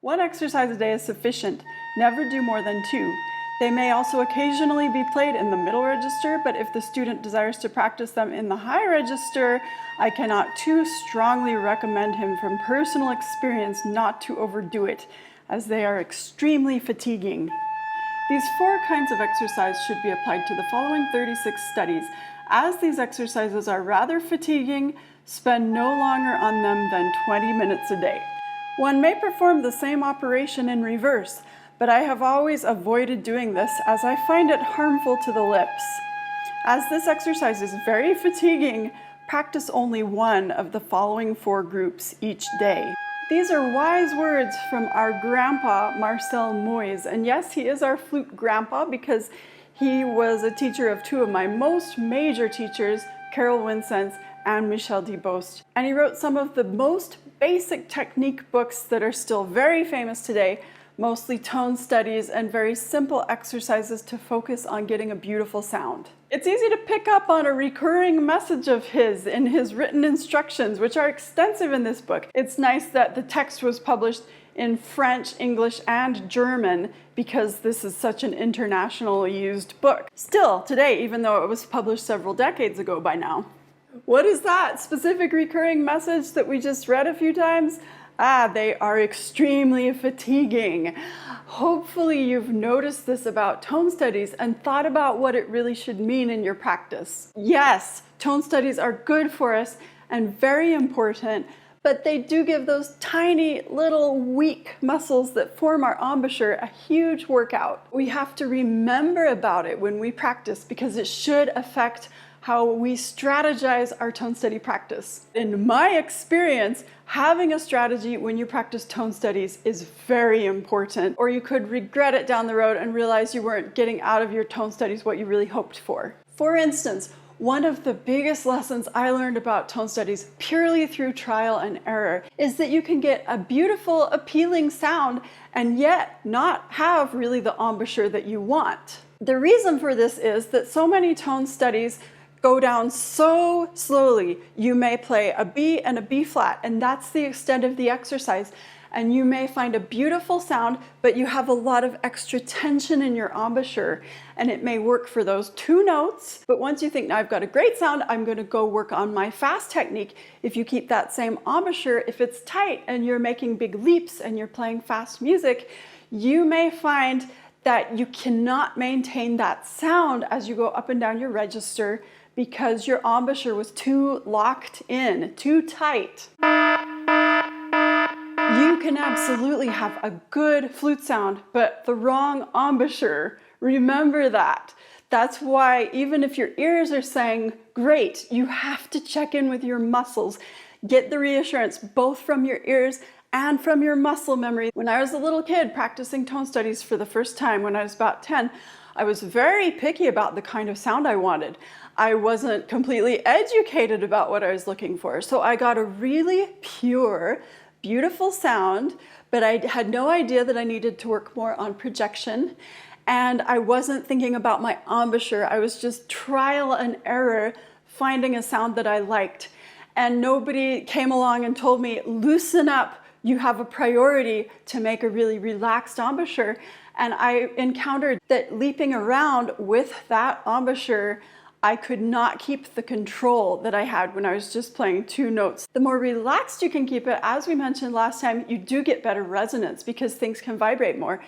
One exercise a day is sufficient. Never do more than 2. They may also occasionally be played in the middle register, but if the student desires to practice them in the high register, I cannot too strongly recommend him from personal experience not to overdo it, as they are extremely fatiguing. These 4 kinds of exercise should be applied to the following 36 studies. As these exercises are rather fatiguing, spend no longer on them than 20 minutes a day. One may perform the same operation in reverse, but I have always avoided doing this as I find it harmful to the lips. As this exercise is very fatiguing, practice only one of the following 4 groups each day. These are wise words from our grandpa, Marcel Moyes. And yes, he is our flute grandpa because he was a teacher of 2 of my most major teachers, Carol Wincenz and Michel Debost. And he wrote some of the most basic technique books that are still very famous today, mostly tone studies and very simple exercises to focus on getting a beautiful sound. It's easy to pick up on a recurring message of his in his written instructions, which are extensive in this book. It's nice that the text was published in French, English, and German because this is such an internationally used book. Still, today, even though it was published several decades ago by now. What is that specific recurring message that we just read a few times? They are extremely fatiguing. Hopefully you've noticed this about tone studies and thought about what it really should mean in your practice. Yes, tone studies are good for us and very important, but they do give those tiny little weak muscles that form our embouchure a huge workout. We have to remember about it when we practice because it should affect how we strategize our tone study practice. In my experience, having a strategy when you practice tone studies is very important, or you could regret it down the road and realize you weren't getting out of your tone studies what you really hoped for. For instance, one of the biggest lessons I learned about tone studies purely through trial and error is that you can get a beautiful, appealing sound and yet not have really the embouchure that you want. The reason for this is that so many tone studies go down so slowly. You may play a B and a B flat, and that's the extent of the exercise. And you may find a beautiful sound, but you have a lot of extra tension in your embouchure, and it may work for those 2 notes. But once you think, now I've got a great sound, I'm going to go work on my fast technique. If you keep that same embouchure, if it's tight and you're making big leaps and you're playing fast music, you may find that you cannot maintain that sound as you go up and down your register because your embouchure was too locked in, too tight. You can absolutely have a good flute sound, but the wrong embouchure. Remember that. That's why even if your ears are saying, great, you have to check in with your muscles. Get the reassurance both from your ears and from your muscle memory. When I was a little kid practicing tone studies for the first time when I was about 10, I was very picky about the kind of sound I wanted. I wasn't completely educated about what I was looking for. So I got a really pure, beautiful sound, but I had no idea that I needed to work more on projection. And I wasn't thinking about my embouchure. I was just trial and error, finding a sound that I liked. And nobody came along and told me, loosen up, you have a priority to make a really relaxed embouchure. And I encountered that leaping around with that embouchure, I could not keep the control that I had when I was just playing 2 notes. The more relaxed you can keep it, as we mentioned last time, you do get better resonance because things can vibrate more.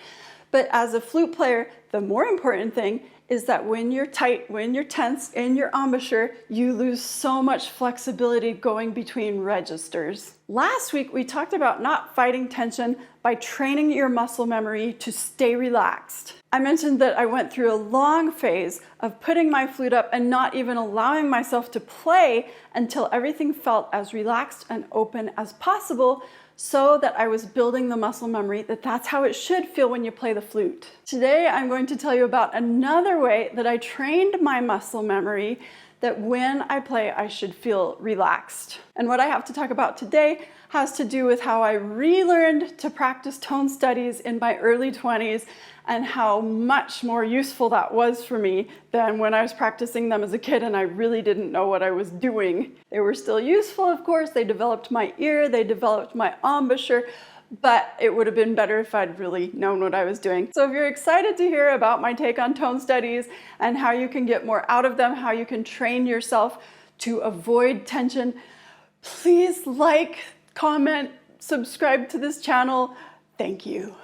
But as a flute player, the more important thing is that when you're tight, when you're tense in your embouchure, you lose so much flexibility going between registers. Last week, we talked about not fighting tension by training your muscle memory to stay relaxed. I mentioned that I went through a long phase of putting my flute up and not even allowing myself to play until everything felt as relaxed and open as possible, so that I was building the muscle memory that that's how it should feel when you play the flute. Today, I'm going to tell you about another way that I trained my muscle memory that when I play, I should feel relaxed. And what I have to talk about today has to do with how I relearned to practice tone studies in my early 20s and how much more useful that was for me than when I was practicing them as a kid and I really didn't know what I was doing. They were still useful, of course. They developed my ear, they developed my embouchure, but it would have been better if I'd really known what I was doing. So if you're excited to hear about my take on tone studies and how you can get more out of them, how you can train yourself to avoid tension, please like, comment, subscribe to this channel. Thank you.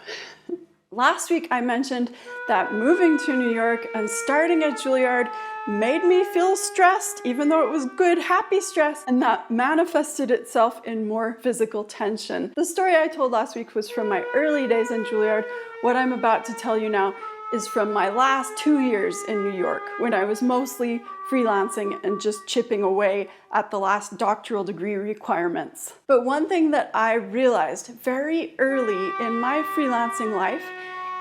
Last week I mentioned that moving to New York and starting at Juilliard made me feel stressed, even though it was good, happy stress, and that manifested itself in more physical tension. The story I told last week was from my early days in Juilliard. What I'm about to tell you now is from my last 2 years in New York, when I was mostly freelancing and just chipping away at the last doctoral degree requirements. But one thing that I realized very early in my freelancing life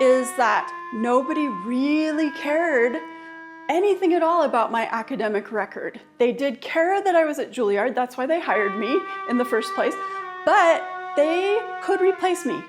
is that nobody really cared anything at all about my academic record. They did care that I was at Juilliard, that's why they hired me in the first place, but they could replace me.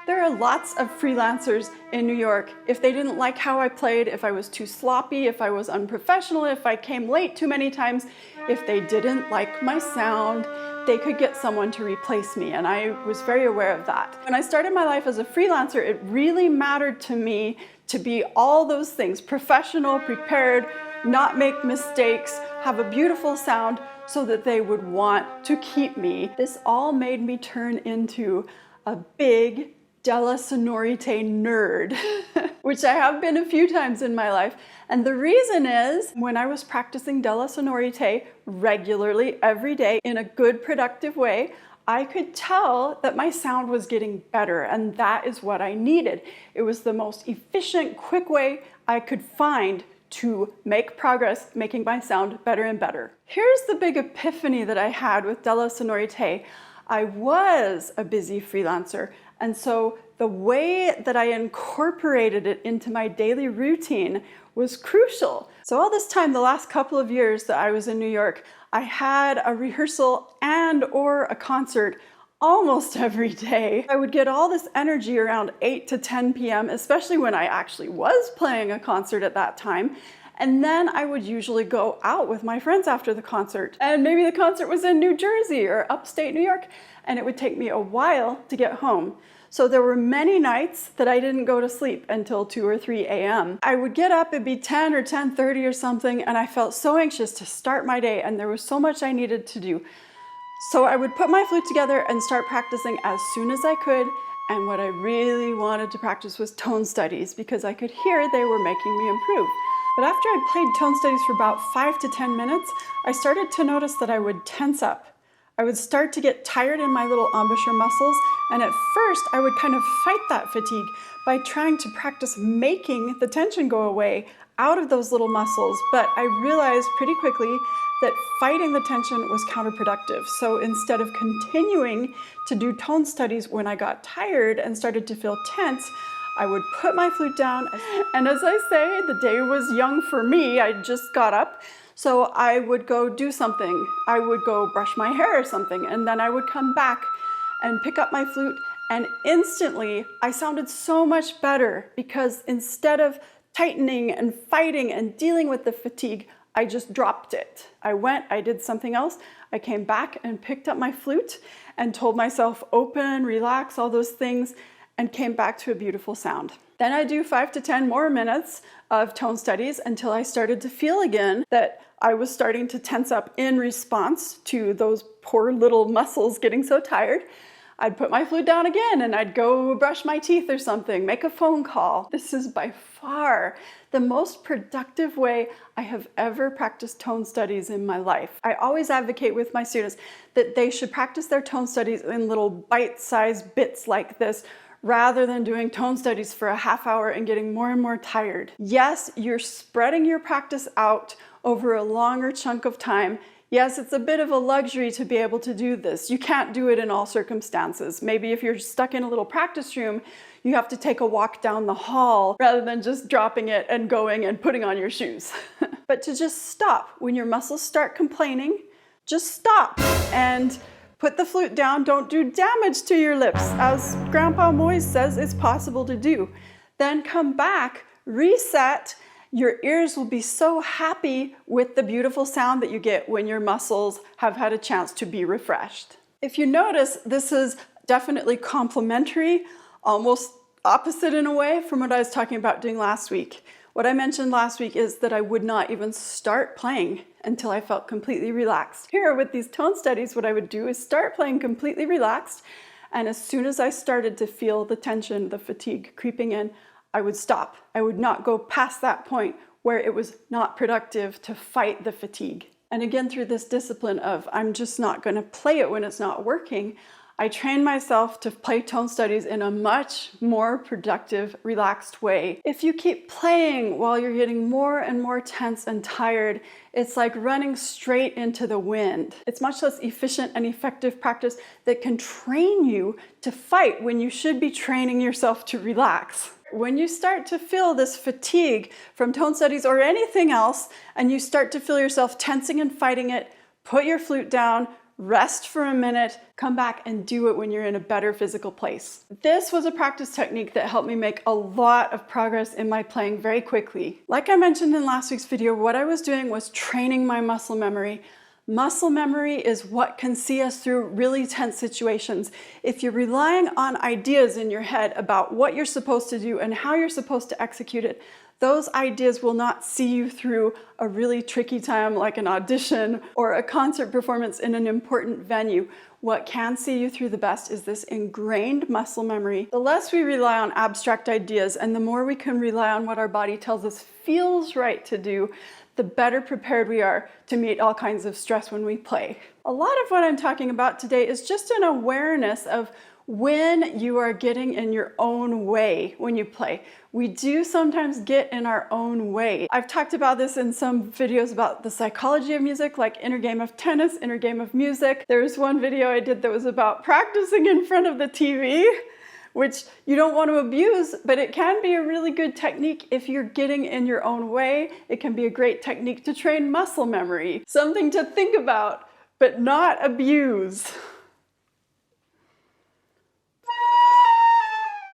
There are lots of freelancers in New York. If they didn't like how I played, if I was too sloppy, if I was unprofessional, if I came late too many times, if they didn't like my sound, they could get someone to replace me, and I was very aware of that. When I started my life as a freelancer, it really mattered to me to be all those things: professional, prepared, not make mistakes, have a beautiful sound, so that they would want to keep me. This all made me turn into a big Della Sonorité nerd, which I have been a few times in my life. And the reason is, when I was practicing Della Sonorité regularly every day in a good, productive way, I could tell that my sound was getting better, and that is what I needed. It was the most efficient, quick way I could find to make progress, making my sound better and better. Here's the big epiphany that I had with Della Sonorité. I was a busy freelancer, and so the way that I incorporated it into my daily routine was crucial. So all this time, the last couple of years that I was in New York, I had a rehearsal and/or a concert almost every day. I would get all this energy around 8 to 10 p.m., especially when I actually was playing a concert at that time. And then I would usually go out with my friends after the concert. And maybe the concert was in New Jersey or upstate New York, and it would take me a while to get home. So there were many nights that I didn't go to sleep until 2 or 3 a.m. I would get up, it'd be 10 or 10:30 or something, and I felt so anxious to start my day, and there was so much I needed to do. So I would put my flute together and start practicing as soon as I could, and what I really wanted to practice was tone studies, because I could hear they were making me improve. But after I'd played tone studies for about 5 to 10 minutes, I started to notice that I would tense up. I would start to get tired in my little embouchure muscles, and at first I would kind of fight that fatigue by trying to practice making the tension go away out of those little muscles, but I realized pretty quickly that fighting the tension was counterproductive. So instead of continuing to do tone studies when I got tired and started to feel tense, I would put my flute down, and as I say, the day was young for me. I just got up. So I would go do something. I would go brush my hair or something, and then I would come back and pick up my flute, and instantly I sounded so much better, because instead of tightening and fighting and dealing with the fatigue, I just dropped it. I went, I did something else, I came back and picked up my flute and told myself open, relax, all those things, and came back to a beautiful sound. Then I do 5 to 10 more minutes of tone studies until I started to feel again that I was starting to tense up in response to those poor little muscles getting so tired. I'd put my flute down again and I'd go brush my teeth or something, make a phone call. This is by far the most productive way I have ever practiced tone studies in my life. I always advocate with my students that they should practice their tone studies in little bite-sized bits like this, rather than doing tone studies for a half hour and getting more and more tired. Yes, you're spreading your practice out over a longer chunk of time. Yes, it's a bit of a luxury to be able to do this. You can't do it in all circumstances. Maybe if you're stuck in a little practice room, you have to take a walk down the hall rather than just dropping it and going and putting on your shoes. But to just stop when your muscles start complaining, just stop and put the flute down. Don't do damage to your lips, as Grandpa Moise says it's possible to do. Then come back, reset. Your ears will be so happy with the beautiful sound that you get when your muscles have had a chance to be refreshed. If you notice, this is definitely complementary, almost opposite in a way from what I was talking about doing last week. What I mentioned last week is that I would not even start playing until I felt completely relaxed. Here with these tone studies, what I would do is start playing completely relaxed, and as soon as I started to feel the tension, the fatigue creeping in, I would stop. I would not go past that point where it was not productive to fight the fatigue. And again, through this discipline of I'm just not going to play it when it's not working, I trained myself to play tone studies in a much more productive, relaxed way. If you keep playing while you're getting more and more tense and tired, it's like running straight into the wind. It's much less efficient and effective practice that can train you to fight when you should be training yourself to relax. When you start to feel this fatigue from tone studies or anything else, and you start to feel yourself tensing and fighting it, put your flute down, rest for a minute, come back and do it when you're in a better physical place. This was a practice technique that helped me make a lot of progress in my playing very quickly. Like I mentioned in last week's video, what I was doing was training my muscle memory. Muscle memory is what can see us through really tense situations. If you're relying on ideas in your head about what you're supposed to do and how you're supposed to execute it, those ideas will not see you through a really tricky time like an audition or a concert performance in an important venue. What can see you through the best is this ingrained muscle memory. The less we rely on abstract ideas and the more we can rely on what our body tells us feels right to do, the better prepared we are to meet all kinds of stress when we play. A lot of what I'm talking about today is just an awareness of when you are getting in your own way when you play. We do sometimes get in our own way. I've talked about this in some videos about the psychology of music, like inner game of tennis, inner game of music. There was one video I did that was about practicing in front of the TV, which you don't want to abuse, but it can be a really good technique if you're getting in your own way. It can be a great technique to train muscle memory. Something to think about, but not abuse.